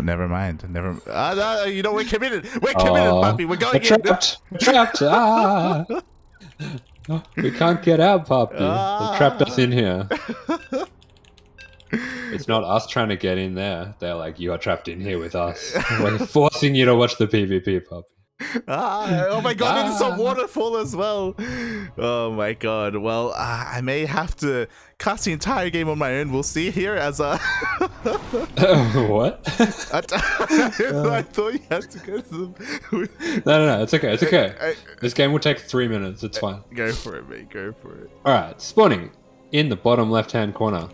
Never mind. No, you know, we're committed. We're committed, puppy. We're going in. We're trapped. We can't get out, puppy. They trapped us in here. It's not us trying to get in there. They're like, you are trapped in here with us. We're forcing you to watch the PvP, puppy. Oh my god, it's a waterfall as well. Oh my god. Well, I may have to cast the entire game on my own. We'll see here as a... What? I thought you had to go to the... No, it's okay, it's okay. This game will take 3 minutes, it's fine. Go for it, mate, go for it. Alright, spawning in the bottom left-hand corner,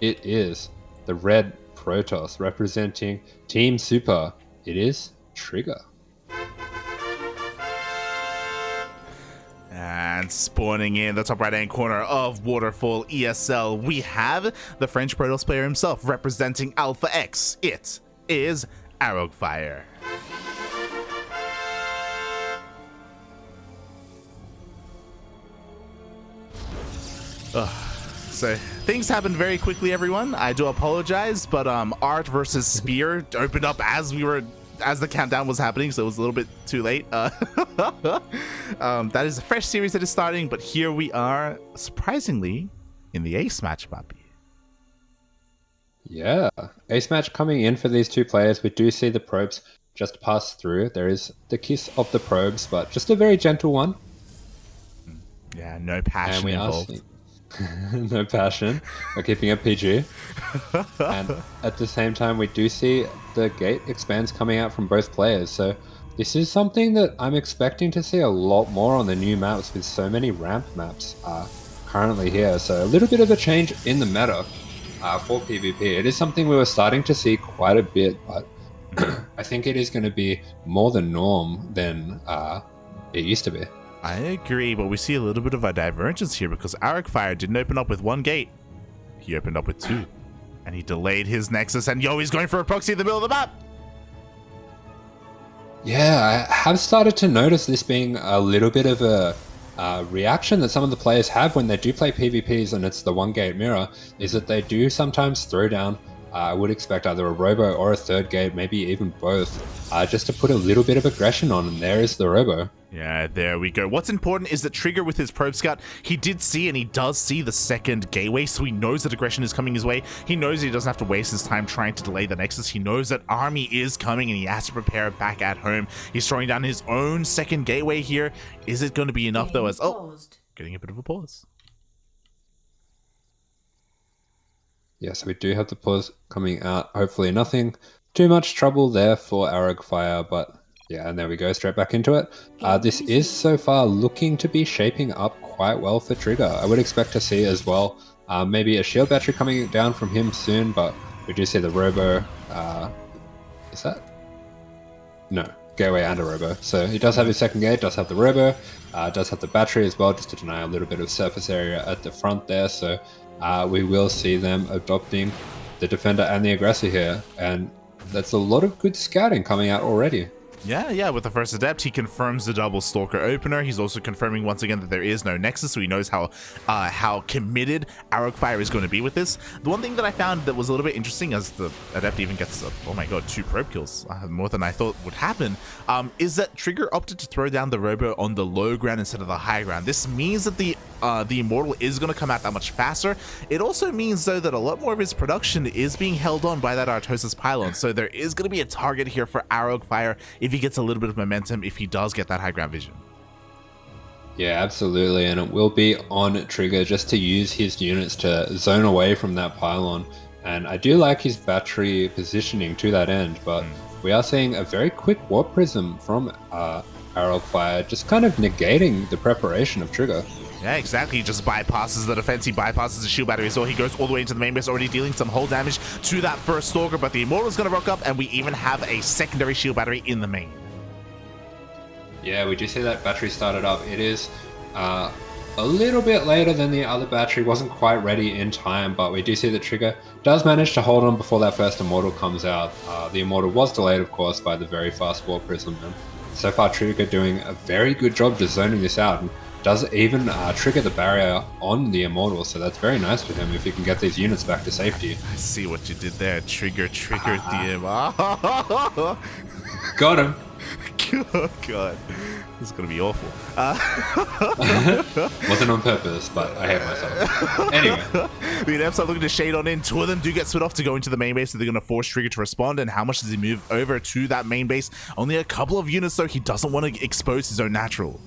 it is the red Protoss representing Team Super. It is TriGGeR. And spawning in the top right-hand corner of Waterfall ESL, we have the French Protoss player himself representing Alpha X. It is Arrogfire. So things happened very quickly, everyone. I do apologize, but Art versus Spear opened up as the countdown was happening, so it was a little bit too late. That is a fresh series that is starting, but here we are, surprisingly, in the ace match, puppy. Yeah, ace match coming in for these two players. We do see the probes just pass through. There is the kiss of the probes, but just a very gentle one. Yeah, no passion involved. No passion. We're keeping it PG. And at the same time, we do see the gate expands coming out from both players. So this is something that I'm expecting to see a lot more on the new maps, with so many ramp maps currently here. So a little bit of a change in the meta for PvP. It is something we were starting to see quite a bit, but I think it is going to be more the norm than it used to be. I agree, but we see a little bit of a divergence here because Arrogfire didn't open up with one gate. He opened up with two. And he delayed his Nexus, and he's going for a proxy in the middle of the map. Yeah, I have started to notice this being a little bit of a reaction that some of the players have when they do play PvPs and it's the one gate mirror, is that they do sometimes throw down, I would expect either a robo or a third gate, maybe even both, just to put a little bit of aggression on, and there is the robo. Yeah, there we go. What's important is that TriGGeR with his probe scout, he did see, and he does see the second gateway, so he knows that aggression is coming his way. He knows he doesn't have to waste his time trying to delay the Nexus. He knows that army is coming, and he has to prepare back at home. He's throwing down his own second gateway here. Is it going to be enough, though? As getting a bit of a pause. Yeah, so we do have the pause coming out. Hopefully nothing too much trouble there for Arrogfire, but yeah, and there we go, straight back into it. This is so far looking to be shaping up quite well for TriGGeR. I would expect to see as well maybe a shield battery coming down from him soon, but we do see the robo. Is that? No, gateway and a robo. So he does have his second gate, does have the robo, does have the battery as well, just to deny a little bit of surface area at the front there. So we will see them adopting the defender and the aggressor here, and that's a lot of good scouting coming out already. Yeah, with the first adept, he confirms the double stalker opener. He's also confirming once again that there is no Nexus, so he knows how committed Arrogfire is going to be with this. The one thing that I found that was a little bit interesting, as the adept even gets, oh my god, 2 probe kills, more than I thought would happen, is that TriGGeR opted to throw down the robo on the low ground instead of the high ground. This means that the Immortal is going to come out that much faster. It also means, though, that a lot more of his production is being held on by that Artosis pylon, so there is going to be a target here for Arrogfire if he gets a little bit of momentum, if he does get that high ground vision. Yeah, absolutely, and it will be on TriGGeR just to use his units to zone away from that pylon, and I do like his battery positioning to that end, but we are seeing a very quick warp prism from Arrogfire, just kind of negating the preparation of TriGGeR. Yeah, exactly. He just bypasses the defense. He bypasses the shield battery as well. He goes all the way into the main base, already dealing some hull damage to that first stalker, but the Immortal is going to rock up, and we even have a secondary shield battery in the main. Yeah, we do see that battery started up. It is a little bit later than the other battery. Wasn't quite ready in time, but we do see that TriGGeR does manage to hold on before that first Immortal comes out. The Immortal was delayed, of course, by the very fast Warp Prism. And so far, TriGGeR doing a very good job just zoning this out. And does even trigger the barrier on the Immortal, so that's very nice for him if he can get these units back to safety. I see what you did there. Triggered DM. Got him. Oh, God. This is going to be awful. Wasn't on purpose, but I hate myself. Anyway. The Adepts are looking to shade on in. Two of them do get split off to go into the main base, so they're going to force TriGGeR to respond. And how much does he move over to that main base? Only a couple of units, though. He doesn't want to expose his own natural.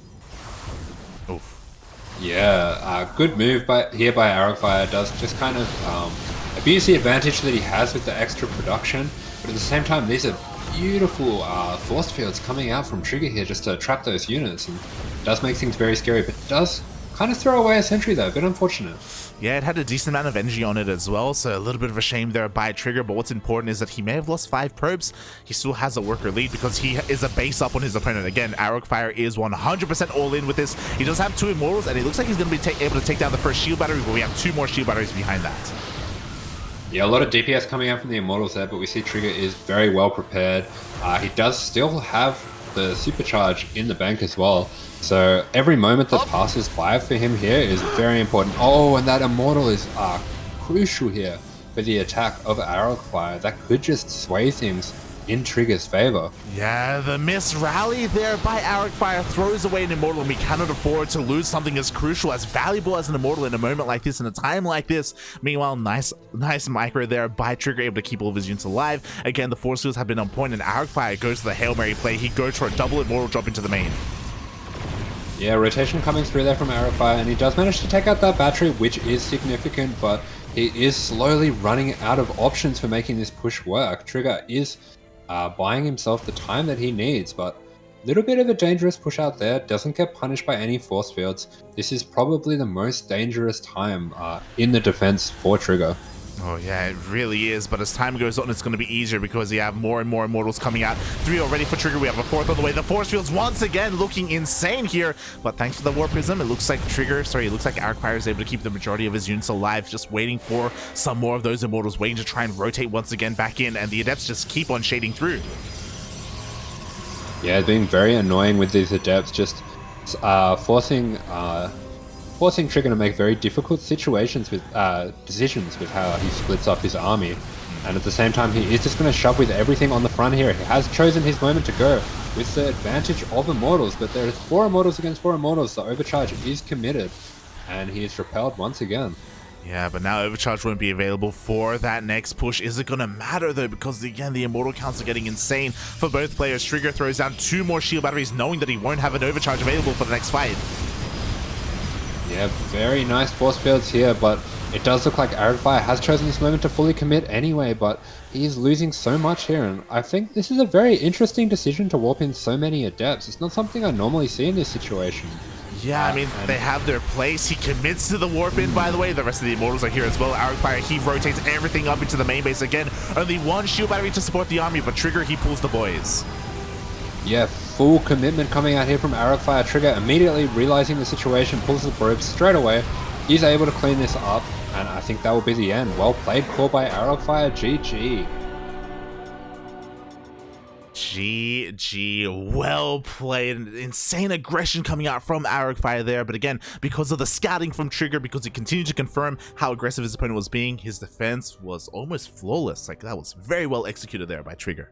Oof. Yeah, good move here by Arrogfire. Does just kind of abuse the advantage that he has with the extra production. But at the same time, these are beautiful force fields coming out from TriGGeR here just to trap those units, and does make things very scary, but does kind of throw away a sentry though, a bit unfortunate. Yeah, it had a decent amount of energy on it as well, so a little bit of a shame there by TriGGeR, but what's important is that he may have lost 5 probes. He still has a worker lead because he is a base up on his opponent. Again, Arrogfire is 100% all in with this. He does have 2 Immortals, and it looks like he's going to be able to take down the first shield battery, but we have 2 more shield batteries behind that. Yeah, a lot of DPS coming out from the Immortals there, but we see TriGGeR is very well prepared. He does still have the supercharge in the bank as well. So every moment that passes by for him here is very important. Oh, and that Immortal is crucial here for the attack of Arrogfire. That could just sway things in TriGGeR's favor. Yeah, the miss rally there by Arrogfire throws away an Immortal, and we cannot afford to lose something as crucial, as valuable as an Immortal in a moment like this, in a time like this. Meanwhile, nice micro there by TriGGeR, able to keep all of his units alive. Again, the force fields have been on point, and Arrogfire goes to the Hail Mary play. He goes for a double Immortal drop into the main. Yeah, rotation coming through there from Arrogfire, and he does manage to take out that battery, which is significant, but he is slowly running out of options for making this push work. TriGGeR is buying himself the time that he needs, but a little bit of a dangerous push out there. Doesn't get punished by any force fields. This is probably the most dangerous time in the defense for TriGGeR. Oh yeah, it really is, but as time goes on, it's going to be easier because you have more and more Immortals coming out. 3 already for TriGGeR, we have a 4th on the way. The force fields once again looking insane here, but thanks to the War Prism, it looks like Arrogfire is able to keep the majority of his units alive, just waiting for some more of those Immortals, waiting to try and rotate once again back in, and the Adepts just keep on shading through. Yeah, it's being very annoying with these Adepts, just forcing TriGGeR to make very difficult situations with decisions with how he splits up his army, and at the same time he is just going to shove with everything on the front here. He has chosen his moment to go with the advantage of Immortals, but there is 4 Immortals against 4 Immortals. The overcharge is committed, and he is repelled once again. Yeah, but now overcharge won't be available for that next push. Is it going to matter though? Because again, the Immortal counts are getting insane for both players. TriGGeR throws down 2 more shield batteries, knowing that he won't have an overcharge available for the next fight. Yeah, very nice force fields here, but it does look like Arrogfire has chosen this moment to fully commit anyway, but he is losing so much here, and I think this is a very interesting decision to warp in so many Adepts. It's not something I normally see in this situation. Yeah, I mean, they have their place. He commits to the warp in, by the way. The rest of the Immortals are here as well. Arrogfire, he rotates everything up into the main base again. Only 1 shield battery to support the army, but TriGGeR, he pulls the boys. Yeah, full commitment coming out here from Arrogfire. TriGGeR immediately realizing the situation, pulls the probes straight away. He's able to clean this up, and I think that will be the end. Well played call by Arrogfire. GG. GG, well played. Insane aggression coming out from Arrogfire there, but again, because of the scouting from TriGGeR, because he continued to confirm how aggressive his opponent was being, his defense was almost flawless. Like, that was very well executed there by TriGGeR.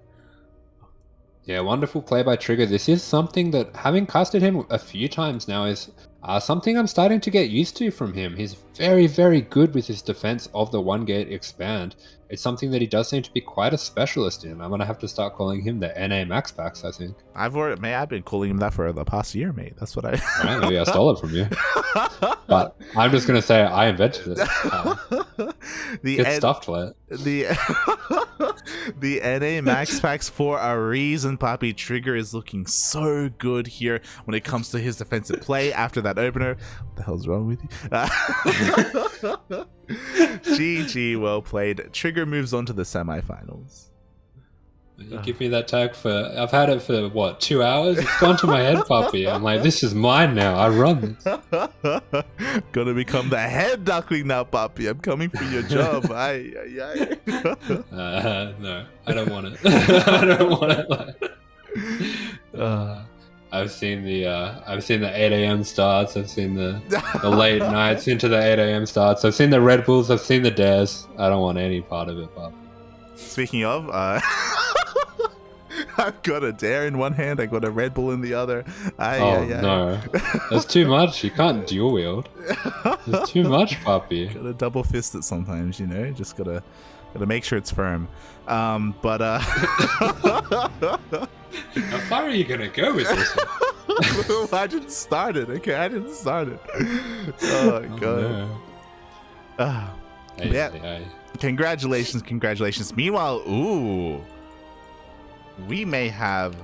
Yeah, wonderful play by TriGGeR. This is something that, having casted him a few times now, is something I'm starting to get used to from him. He's very, very good with his defense of the 1-gate expand. It's something that he does seem to be quite a specialist in. I'm going to have to start calling him the NA Max Packs, I think. I've been calling him that for the past year, mate. That's what I... Right, maybe I stole it from you. But I'm just going to say I invented it. Good stuff, Claire. The NA Max Packs for a reason, Poppy. TriGGeR is looking so good here when it comes to his defensive play after that opener. What the hell's wrong with you? GG, well played. TriGGeR moves on to the semifinals. You give me that tag I've had it for what, 2 hours? It's gone to my head, Poppy. I'm like, this is mine now. I run this. Gonna become the head Duckling now, Poppy. I'm coming for your job. No, I don't want it. I don't want it. I I've seen the 8 a.m. starts. I've seen the late nights into the 8 a.m. starts. I've seen the Red Bulls. I've seen the dares. I don't want any part of it, Bob. Speaking of, I've got a dare in one hand. I got a Red Bull in the other. No, that's too much. You can't dual wield. There's too much, puppy. Gotta double fist it sometimes, you know. Just gotta make sure it's firm. How far are you gonna go with this? I didn't start it. Okay, I didn't start it. Oh my god. No. Yeah. Congratulations. Meanwhile, we may have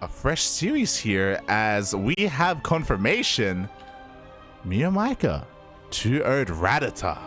a fresh series here, as we have confirmation Mia Micah 2-0'd Rattata.